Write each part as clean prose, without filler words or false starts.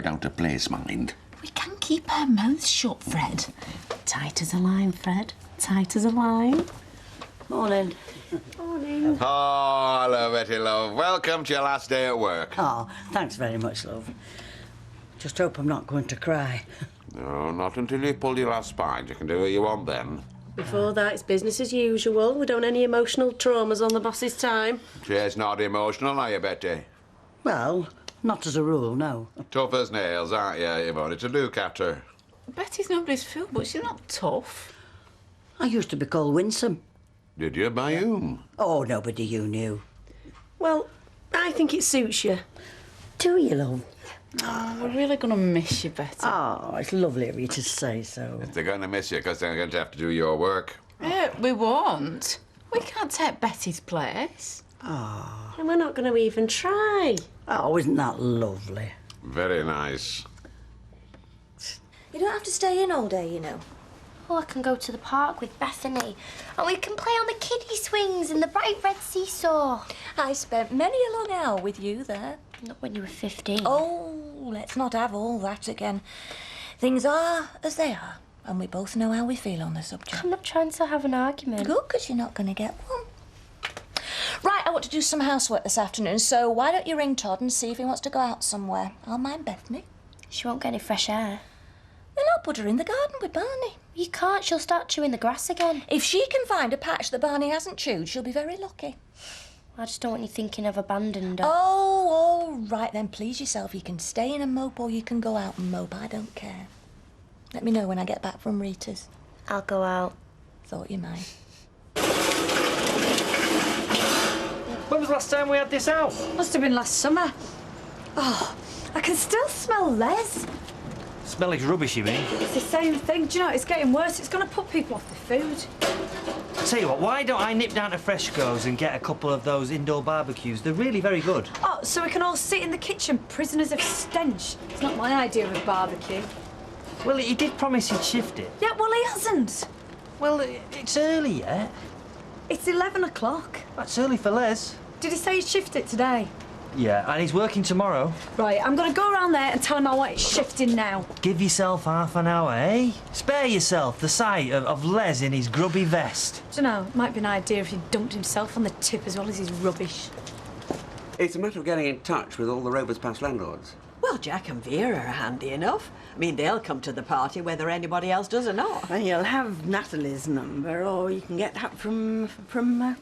down to place, mind. We can keep our mouths shut, Fred. Tight as a line, Fred. Tight as a line. Morning. Morning. Oh, hello, Betty, love. Welcome to your last day at work. Oh, thanks very much, love. Just hope I'm not going to cry. No, not until you've pulled your last spine. You can do what you want then. Before that, it's business as usual. We don't want any emotional traumas on the boss's time. She's not emotional, are you, Betty? Well, not as a rule, no. Tough as nails, aren't you? You've only to look at her. Betty's nobody's fool, but she's not tough. I used to be called winsome. Did you, by whom? Oh, nobody you knew. Well, I think it suits you. Do you, love? Oh, we're really going to miss you, Betty. Oh, it's lovely of you to say so. They're going to miss you because they're going to have to do your work. We won't. We can't take Betty's place. Oh. And we're not going to even try. Oh, isn't that lovely? Very nice. You don't have to stay in all day, you know. Or I can go to the park with Bethany and we can play on the kiddie swings and the bright red seesaw. I spent many a long hour with you there. Not when you were 15. Oh, let's not have all that again. Things are as they are, and we both know how we feel on the subject. I'm not trying to have an argument. Good, because you're not going to get one. Right, I want to do some housework this afternoon, so why don't you ring Todd and see if he wants to go out somewhere? I'll mind Bethany. She won't get any fresh air. Then I'll put her in the garden with Barney. You can't, she'll start chewing the grass again. If she can find a patch that Barney hasn't chewed, she'll be very lucky. I just don't want you thinking of abandoning her. Oh, all right then, please yourself. You can stay in and mope or you can go out and mope. I don't care. Let me know when I get back from Rita's. I'll go out. Thought you might. When was the last time we had this out? Must have been last summer. Oh, I can still smell Les. Smell is rubbish, you mean? It's the same thing. Do you know, it's getting worse. It's going to put people off the food. I tell you what, why don't I nip down to Fresco's and get a couple of those indoor barbecues? They're really very good. Oh, so we can all sit in the kitchen, prisoners of stench. It's not my idea of a barbecue. Well, he did promise he'd shift it. Yeah, well, he hasn't. Well, it's early yet. It's 11 o'clock. That's early for Les. Did he say he'd shift it today? Yeah, and he's working tomorrow. Right, I'm going to go around there and tell him I want it shifting now. Give yourself half an hour, eh? Spare yourself the sight of Les in his grubby vest. Do you know, it might be an idea if he dumped himself on the tip as well as his rubbish. It's a matter of getting in touch with all the Rovers past landlords. Well, Jack and Vera are handy enough. I mean, they'll come to the party whether anybody else does or not. And you'll have Natalie's number, or you can get that from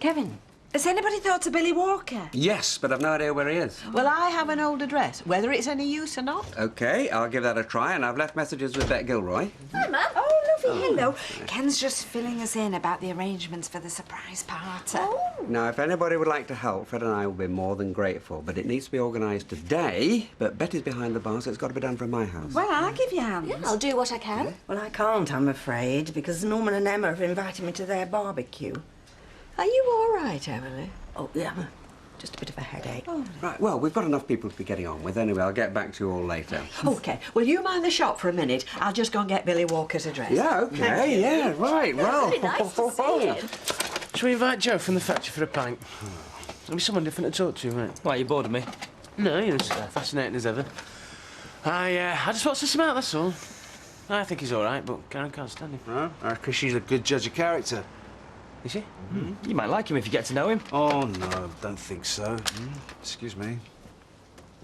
Kevin. Has anybody thought of Billy Walker? Yes, but I've no idea where he is. Well, I have an old address, whether it's any use or not. OK, I'll give that a try, and I've left messages with Bet Gilroy. Hi, Mum. Oh, lovely, hello. Ken's just filling us in about the arrangements for the surprise party. Oh. Now, if anybody would like to help, Fred and I will be more than grateful, but it needs to be organised today. But Betty's behind the bar, so it's got to be done from my house. Well, I'll give you hands. Yeah, I'll do what I can. Yeah. Well, I can't, I'm afraid, because Norman and Emma have invited me to their barbecue. Are you all right, Emily? Oh, yeah, just a bit of a headache. Oh. Right, well, we've got enough people to be getting on with. Anyway, I'll get back to you all later. OK, well, you mind the shop for a minute. I'll just go and get Billy Walker's address. Yeah, OK, yeah, right, well. Really nice to see you. Shall we invite Joe from the factory for a pint? There'll be someone different to talk to, mate. Why, you bored of me? No, you're as fascinating as ever. I just want to suss him out, that's all. I think he's all right, but Karen can't stand him. No, I reckon she's a good judge of character. Is she? You might like him if you get to know him. Oh, no, don't think so. Excuse me.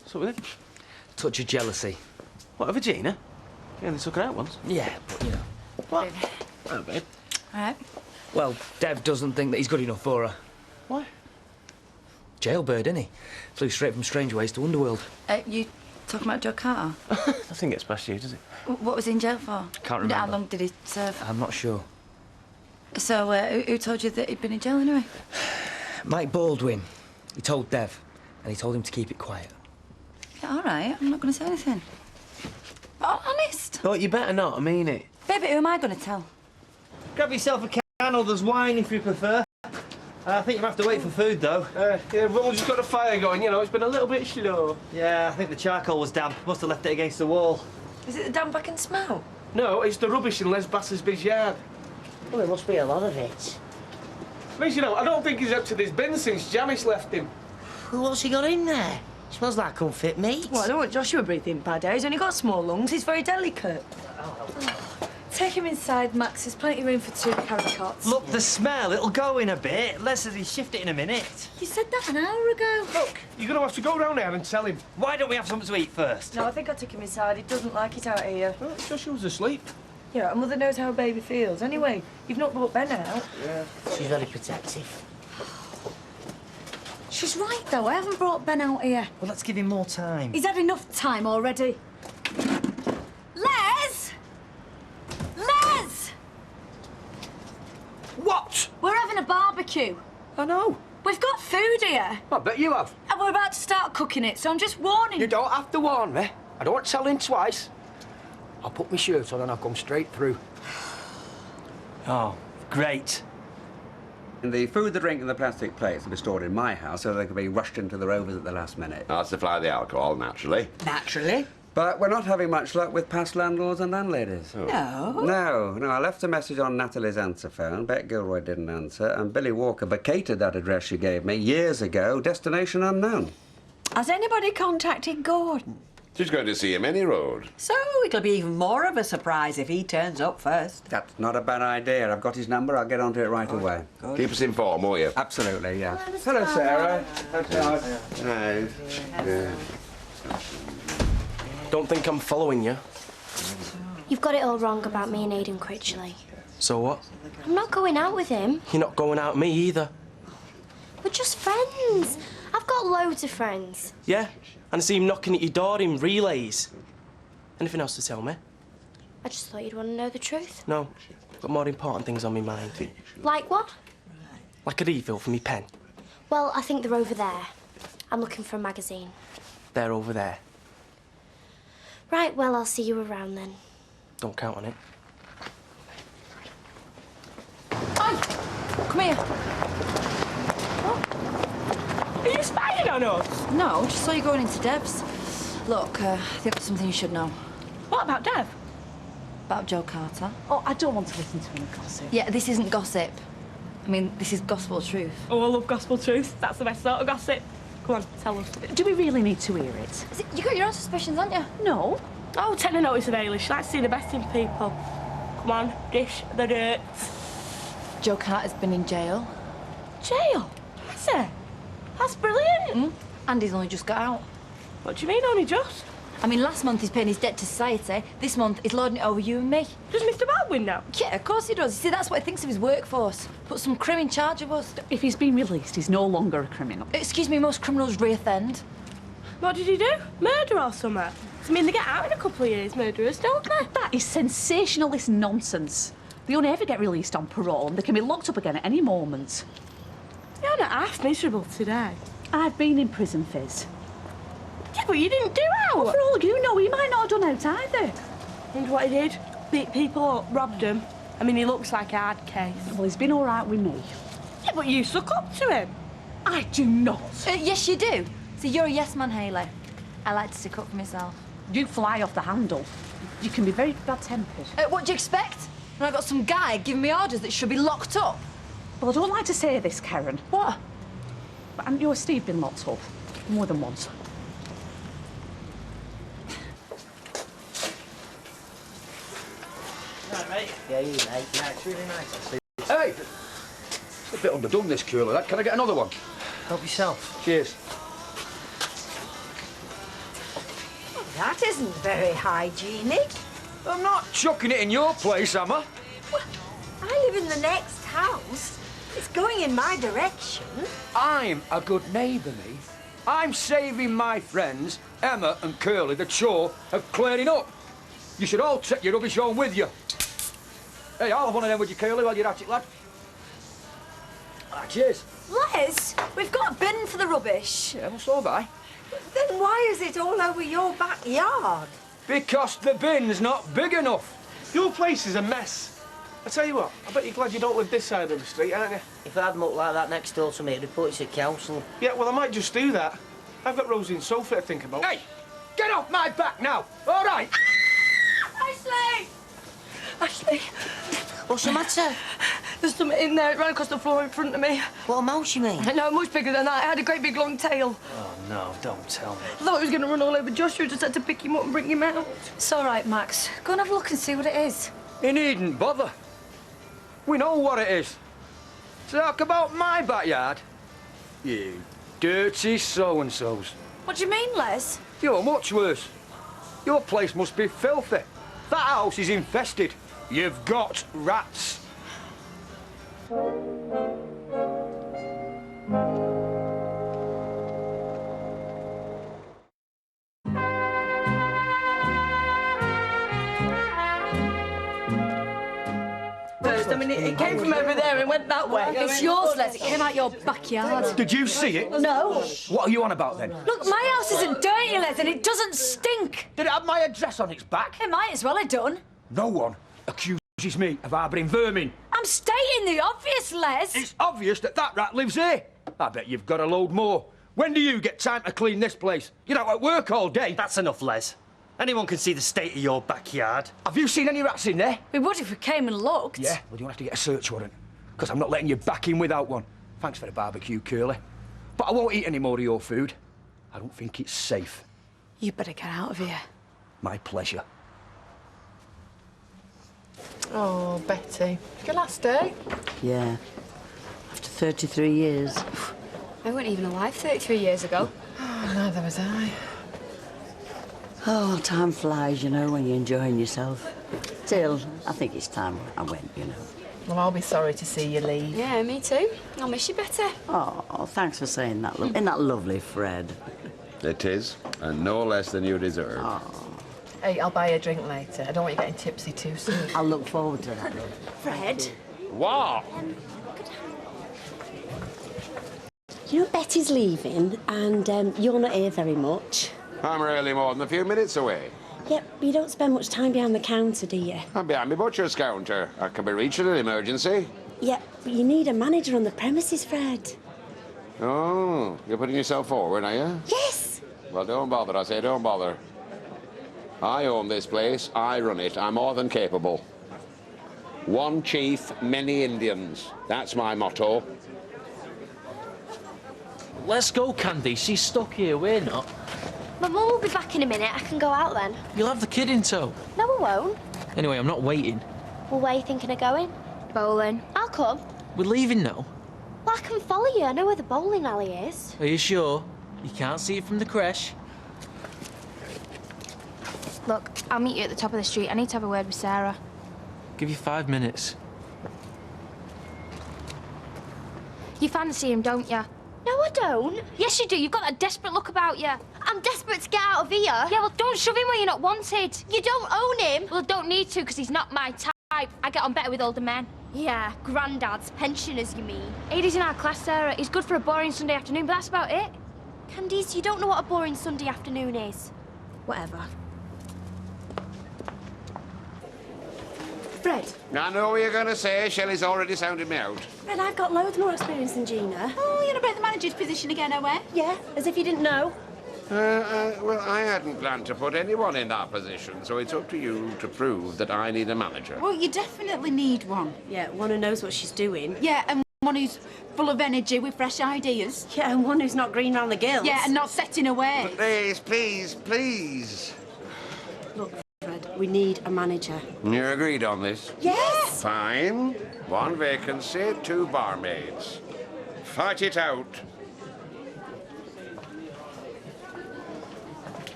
What's up with him? Touch of jealousy. What, over Gina? Yeah, they took her out once. Yeah, but, you know. What? Oh, babe. All right. Well, Dev doesn't think that he's good enough for her. Why? Jailbird, isn't he? Flew straight from Strange Ways to Underworld. You talking about Joe Carter? Nothing gets past you, does it? What was he in jail for? Can't remember. How long did he serve? I'm not sure. So, who told you that he'd been in jail anyway? Mike Baldwin. He told Dev, and he told him to keep it quiet. Yeah, all right. I'm not going to say anything. Oh, honest. Oh, you better not, I mean it. Baby, who am I going to tell? Grab yourself a can, or there's wine if you prefer. I think you have to wait for food, though. Yeah, we've all just got a fire going, you know, it's been a little bit slow. Yeah, I think the charcoal was damp. Must have left it against the wall. Is it the damp I can smell? No, it's the rubbish in Les Bass's yard. Well, there must be a lot of it. Means, you know, I don't think he's up to this bin since Janice left him. Well, what's he got in there? Smells like unfit meat. Well, I don't want Joshua breathing bad air. He's only got small lungs. He's very delicate. Take him inside, Max. There's plenty of room for 2 caricots. Look, the smell, it'll go in a bit. Let's shift it in a minute. You said that an hour ago. Look, you're going to have to go round there and tell him. Why don't we have something to eat first? No, I think I took him inside. He doesn't like it out here. Well, Joshua's asleep. Yeah, and Mother knows how a baby feels. Anyway, you've not brought Ben out. Yeah. She's very protective. She's right, though. I haven't brought Ben out here. Well, let's give him more time. He's had enough time already. Les! Les! What? We're having a barbecue. I know. We've got food here. I bet you have. And we're about to start cooking it, so I'm just warning You don't have to warn me. I don't tell him twice. I'll put my shirt on and I'll come straight through. Oh, great. And the food, the drink and the plastic plates will be stored in my house so they can be rushed into the Rovers at the last minute. I'll supply the alcohol, naturally. Naturally. But we're not having much luck with past landlords and landladies. Oh. No, I left a message on Natalie's answer phone. Bet Gilroy didn't answer, and Billy Walker vacated that address she gave me years ago, destination unknown. Has anybody contacted Gordon? She's going to see him any road. So it'll be even more of a surprise if he turns up first. That's not a bad idea. I've got his number. I'll get onto it right away. Good. Keep us informed, won't you? Absolutely, yeah. Hello, Sarah. Hi. Yeah. Don't think I'm following you. You've got it all wrong about me and Aidan Critchley. So what? I'm not going out with him. You're not going out with me either. We're just friends. I've got loads of friends. Yeah? And I see him knocking at your door in relays. Anything else to tell me? I just thought you'd want to know the truth. No. Got more important things on my mind. Like what? Like a refill for me pen. Well, I think they're over there. I'm looking for a magazine. They're over there. Right, well, I'll see you around then. Don't count on it. Oi! Come here. Are you spying on us? No, just saw you going into Deb's. Look, I think there's something you should know. What about Dev? About Joe Carter. Oh, I don't want to listen to any gossip. Yeah, this isn't gossip. I mean, this is gospel truth. Oh, I love gospel truth. That's the best sort of gossip. Come on, tell us. Do we really need to hear it? You got your own suspicions, haven't you? No. Oh, take the notice of Ailey. She likes to see the best in people. Come on, dish the dirt. Joe Carter's been in jail. Jail? Is he? That's brilliant. And he's only just got out. What do you mean, only just? I mean, last month he's paying his debt to society. This month he's lording it over you and me. Does Mr. Baldwin know? Yeah, of course he does. You see, that's what he thinks of his workforce. Put some crim in charge of us. If he's been released, he's no longer a criminal. Excuse me, most criminals reoffend. What did he do? Murder or something? I mean, they get out in a couple of years, murderers, don't they? That is sensationalist nonsense. They only ever get released on parole and they can be locked up again at any moment. You're not half miserable today. I've been in prison, Fizz. Yeah, but you didn't do out. Well, for all you know, he might not have done out either. And what he did? Beat people up, robbed them. I mean, he looks like a hard case. Well, he's been all right with me. Yeah, but you suck up to him. I do not. Yes, you do. See, you're a yes man, Hayley. I like to stick up for myself. You fly off the handle. You can be very bad-tempered. What do you expect? When I got some guy giving me orders that should be locked up? Well, I don't like to say this, Karen. What? But haven't you or Steve been locked up? More than once. Right, mate? Yeah, you, mate. Yeah, it's really nice, actually. Hey! It's a bit underdone, this cooler. That. Can I get another one? Help yourself. Cheers. That isn't very hygienic. I'm not chucking it in your place, am I? Well, I live in the next house. It's going in my direction. I'm a good neighbour, me. I'm saving my friends, Emma and Curly, the chore of clearing up. You should all take your rubbish home with you. Hey, I'll have one of them with you, Curly, while you're at it, lad. Ah, cheers. Les, we've got a bin for the rubbish. Yeah, well, so have I. Then why is it all over your backyard? Because the bin's not big enough. Your place is a mess. I tell you what, I bet you're glad you don't live this side of the street, aren't you? If I had looked like that next door to me, I'd report it to council. Yeah, well, I might just do that. I've got Rosie and Sophie to think about. Hey, get off my back now, all right? Ashley! Ashley, What's the matter? There's something in there. It ran across the floor in front of me. What a mouse, you mean? No, much bigger than that. It had a great big long tail. Oh, no, don't tell me. I thought it was going to run all over Joshua. Just had to pick him up and bring him out. It's all right, Max. Go and have a look and see what it is. You needn't bother. We know what it is. Talk about my backyard. You dirty so-and-sos. What do you mean, Les? You're much worse. Your place must be filthy. That house is infested. You've got rats. I mean, it came from over there and went that way. It's yours, Les. It came out your backyard. Did you see it? No. What are you on about then? Look, my house isn't dirty, Les, and it doesn't stink. Did it have my address on its back? It might as well have done. No one accuses me of harbouring vermin. I'm stating the obvious, Les. It's obvious that that rat lives here. I bet you've got a load more. When do you get time to clean this place? You're not at work all day. That's enough, Les. Anyone can see the state of your backyard. Have you seen any rats in there? We would if we came and looked. Yeah, well, you'll have to get a search warrant, because I'm not letting you back in without one. Thanks for the barbecue, Curly. But I won't eat any more of your food. I don't think it's safe. You better get out of here. My pleasure. Oh, Betty. Your last day? Yeah. After 33 years. I weren't even alive 33 years ago. Oh, neither was I. Oh, time flies, you know, when you're enjoying yourself. Still, I think it's time I went, you know. Well, I'll be sorry to see you leave. Yeah, me too. I'll miss you better. Oh, thanks for saying that. Isn't that lovely, Fred? It is, and no less than you deserve. Oh. Hey, I'll buy you a drink later. I don't want you getting tipsy too soon. I'll look forward to that. Fred? Wow! You know, Betty's leaving, and you're not here very much. I'm really more than a few minutes away. Yep, but you don't spend much time behind the counter, do you? I'm behind my butcher's counter. I can be reached in an emergency. Yeah, but you need a manager on the premises, Fred. Oh, you're putting yourself forward, are you? Yes! Well, don't bother, I say, don't bother. I own this place, I run it, I'm more than capable. One chief, many Indians. That's my motto. Let's go, Candy. She's stuck here, we're not. My mum will be back in a minute. I can go out then. You'll have the kid in tow. No, I won't. Anyway, I'm not waiting. Well, where are you thinking of going? Bowling. I'll come. We're leaving now. Well, I can follow you. I know where the bowling alley is. Are you sure? You can't see it from the creche? Look, I'll meet you at the top of the street. I need to have a word with Sarah. Give you 5 minutes. You fancy him, don't you? No, I don't. Yes, you do. You've got that desperate look about you. I'm desperate to get out of here. Yeah, well, don't shove him where you're not wanted. You don't own him. Well, don't need to, because he's not my type. I get on better with older men. Yeah, Grandad's pensioners, you mean? Edie's in our class, Sarah. He's good for a boring Sunday afternoon, but that's about it. Candice, you don't know what a boring Sunday afternoon is. Whatever. Fred? I know what you're going to say. Shelley's already sounded me out. Fred, I've got loads more experience than Gina. Oh, you're about the manager's position again, Owen? Yeah, as if you didn't know. Well, I hadn't planned to put anyone in that position, so it's up to you to prove that I need a manager. Well, you definitely need one. Yeah, one who knows what she's doing. Yeah, and one who's full of energy with fresh ideas. Yeah, and one who's not green round the gills. Yeah, and not setting away. Please, please, please. Look, Fred, we need a manager. You're agreed on this? Yes! Fine. 1 vacancy, 2 barmaids. Fight it out.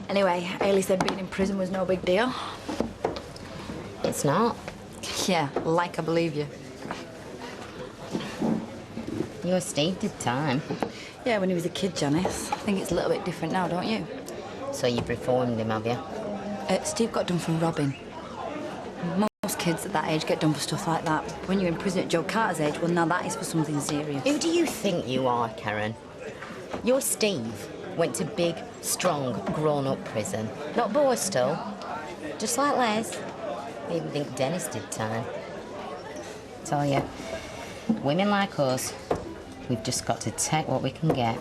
Anyway, Ailey said being in prison was no big deal. It's not. Yeah, like I believe you. You and Steve did time. Yeah, when he was a kid, Janice. I think it's a little bit different now, don't you? So you've reformed him, have you? Steve got done for robbing. Most kids at that age get done for stuff like that. When you're in prison at Joe Carter's age, well, now that is for something serious. Who do you think you are, Karen? Your Steve went to big, strong, grown-up prison. Not Borstal. Just like Les. I even think Dennis did time. Tell you, women like us, we've just got to take what we can get.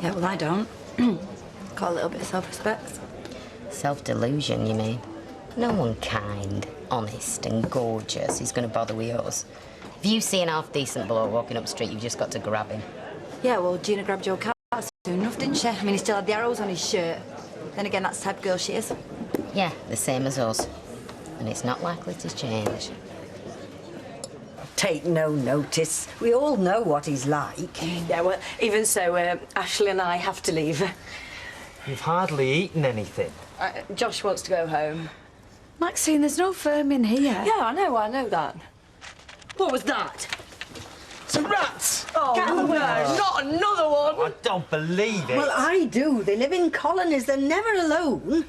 Yeah, well, I don't. Got a little bit of self-respect. Self-delusion, you mean? No one kind. honest and gorgeous, he's going to bother with us. If you see an half-decent bloke walking up the street, you've just got to grab him. Yeah, well, Gina grabbed Joe Carter soon enough, didn't she? I mean, he still had the arrows on his shirt. Then again, that's the type of girl she is. Yeah, the same as us. And it's not likely to change. Take no notice. We all know what he's like. Yeah, well, even so, Ashley and I have to leave. You've hardly eaten anything. Josh wants to go home. Maxine, there's no firm in here. Yeah, I know that. What was that? Some rats! Oh, no, not another one! I don't believe it. Well, I do. They live in colonies. They're never alone.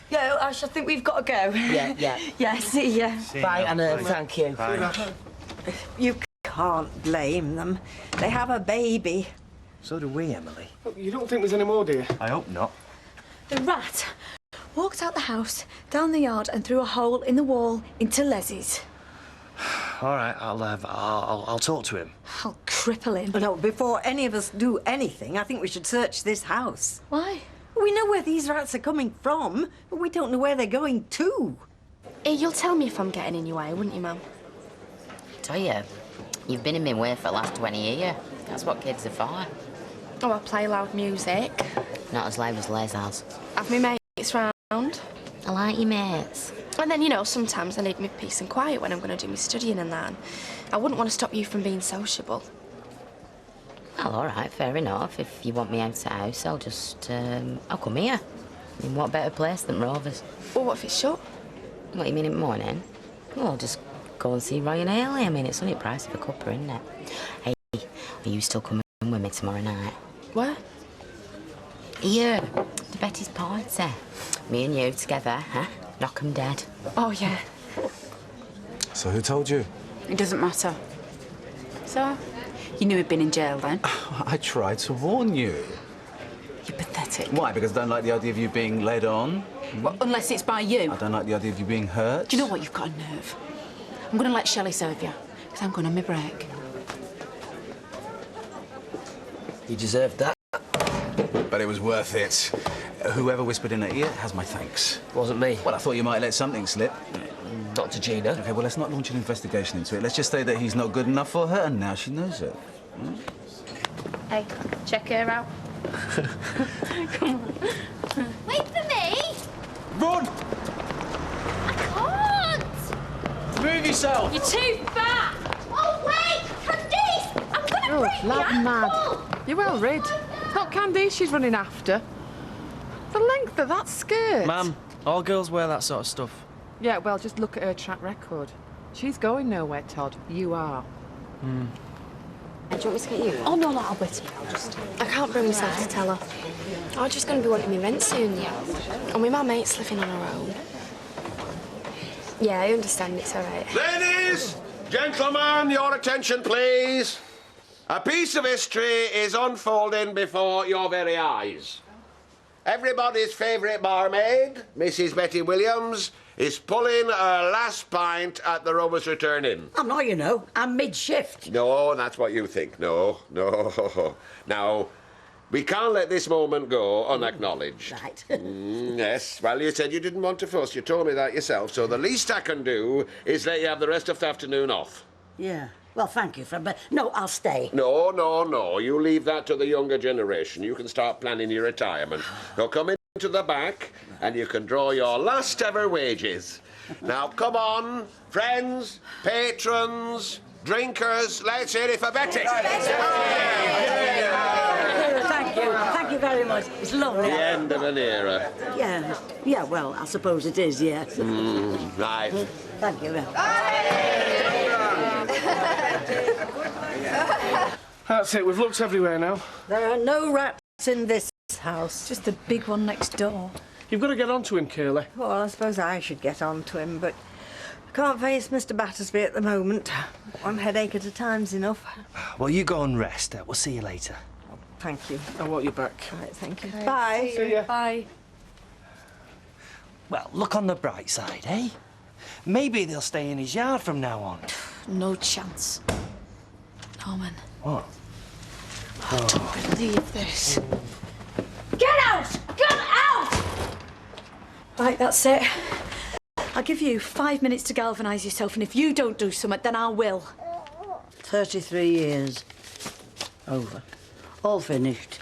Yeah, Ash, I think we've got to go. Yeah. Yeah, see ya. Bye, Anna. Bye. Thank you. Bye. You can't blame them. They have a baby. So do we, Emily. You don't think there's any more, do you? I hope not. The rat walked out the house, down the yard, and through a hole in the wall into Leslie's. All right, I'll talk to him. I'll cripple him. No, before any of us do anything, I think we should search this house. Why? We know where these rats are coming from, but we don't know where they're going to. You'll tell me if I'm getting in your way, wouldn't you, Mum? Tell you, you've been in my way for the last 20 years. That's what kids are for. Oh, I play loud music. Not as loud as Les has. Have me mates round. I like your mates. And then, you know, sometimes I need my peace and quiet when I'm going to do my studying and that. I wouldn't want to stop you from being sociable. Well, all right, fair enough. If you want me out the house, I'll just, I'll come here. I mean, what better place than Rovers? Well, what if it's shut? What, you mean in the morning? Well, I'll just go and see Roy and Ailey. I mean, it's only the price of a cuppa, isn't it? Hey, are you still coming with me tomorrow night? Where? Here, to Betty's party. Me and you together, huh? Knock 'em dead. Oh, yeah. So who told you? It doesn't matter. So, you knew he'd been in jail then? I tried to warn you. You're pathetic. Why? Because I don't like the idea of you being led on? Well, unless it's by you. I don't like the idea of you being hurt. Do you know what? You've got a nerve. I'm going to let Shelley serve you, because I'm going on my break. You deserved that. But it was worth it. Whoever whispered in her ear has my thanks. Wasn't me. Well, I thought you might let something slip. Not to Gina. OK, well, let's not launch an investigation into it. Let's just say that he's not good enough for her, and now she knows it. Hey, check her out. Come on. Wait for me! Run! I can't! Move yourself! You're too fat! Oh, wait! Candice! I'm gonna break lad the mad. ankle! You're well rid. It's not Candice she's running after. The length of that skirt. Ma'am, all girls wear that sort of stuff. Yeah, well, just look at her track record. She's going nowhere, Todd. You are. Do you want me to get you? Oh, no, I'll wait. I can't bring myself to tell her. I'm just going to be wanting me rent soon, and with my mates living on her own. Yeah, I understand. It's all right. Ladies, gentlemen, your attention, please. A piece of history is unfolding before your very eyes. Everybody's favourite barmaid, Mrs. Betty Williams, is pulling her last pint at the Rovers Return Inn. I'm not, you know. I'm mid-shift. No, that's what you think. No. Now, we can't let this moment go unacknowledged. Right. Yes, well, you said you didn't want to fuss. You told me that yourself, so the least I can do is let you have the rest of the afternoon off. Yeah. Well, thank you, Fred, but no, I'll stay. No. You leave that to the younger generation. You can start planning your retirement. You'll come into the back and you can draw your last ever wages. Now, come on, friends, patrons, drinkers, let's hear it for Betty. Thank you very much. It's lovely. The end of an era. Yeah, well, I suppose it is, yes. Right. Thank you. That's it, we've looked everywhere now. There are no rats in this house. Just the big one next door. You've got to get on to him, Curly. Well, I suppose I should get on to him, but I can't face Mr. Battersby at the moment. One headache at a time's enough. Well, you go and rest. We'll see you later. Thank you. I want you back. Right, thank you. Bye. See ya. Bye. Well, look on the bright side, eh? Maybe they'll stay in his yard from now on. No chance. Norman. What? I don't believe this. Get out! Get out! Right, that's it. I'll give you 5 minutes to galvanise yourself, and if you don't do something, then I will. 33 years. Over. All finished.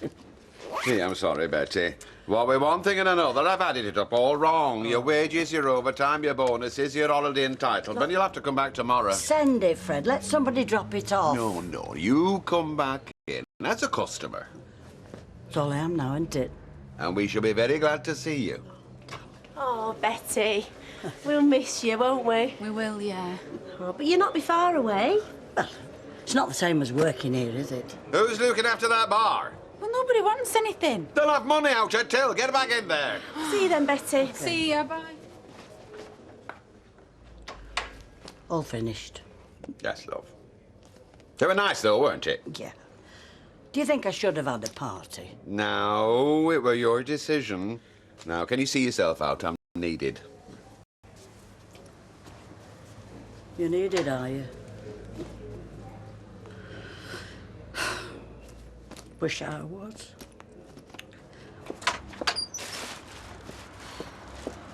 Gee, I'm sorry, Betty. Well, with one thing and another, I've added it up all wrong. Your wages, your overtime, your bonuses, your holiday entitlement. You'll have to come back tomorrow. Send it, Fred. Let somebody drop it off. No, you come back in as a customer. That's all I am now, isn't it? And we shall be very glad to see you. Oh, Betty. We'll miss you, won't we? We will, yeah. Oh, but you'll not be far away. Well, it's not the same as working here, is it? Who's looking after that bar? Well, nobody wants anything. They'll have money out at till. Get back in there. See you then, Betty. Okay. See ya, bye. All finished. Yes, love. They were nice, though, weren't it? Yeah. Do you think I should have had a party? No, it were your decision. Now, can you see yourself out? I'm needed. You needed, are you? Wish I was.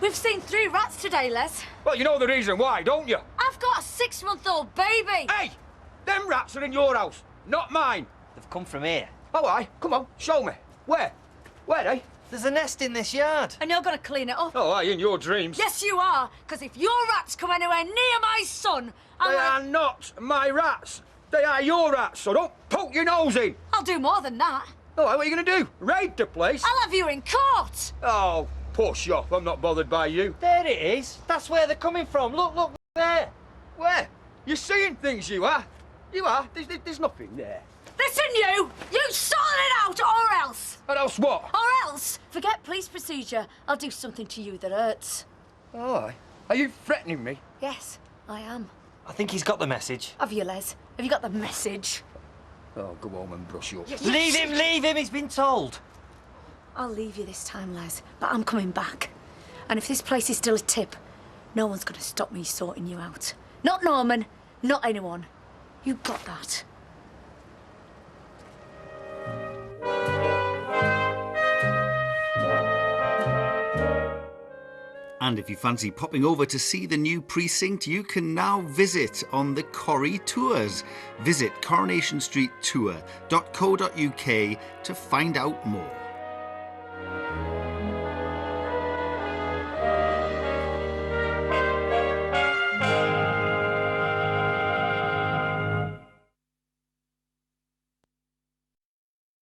We've seen 3 rats today, Les. Well, you know the reason why, don't you? I've got a 6-month-old baby. Hey! Them rats are in your house, not mine. They've come from here. Oh, aye. Come on, show me. Where? Where, eh? There's a nest in this yard. And you're going to clean it up. Oh, aye, in your dreams. Yes, you are. Because if your rats come anywhere near my son, They are not my rats. They are your rats, so don't poke your nose in. I'll do more than that. Oh, what are you going to do? Raid the place? I'll have you in court. Oh, push off. I'm not bothered by you. There it is. That's where they're coming from. Look there. Where? You're seeing things, you are. You are. There's nothing there. Listen, you sort it out, or else. Or else what? Or else, forget police procedure. I'll do something to you that hurts. Oh, aye. Are you threatening me? Yes, I am. I think he's got the message. Have you, Les? Have you got the message? Oh, go home and brush up. Leave him, he's been told. I'll leave you this time, Les, but I'm coming back. And if this place is still a tip, no one's going to stop me sorting you out. Not Norman, not anyone. You got that. And if you fancy popping over to see the new precinct, you can now visit on the Corrie Tours. Visit coronationstreettour.co.uk to find out more.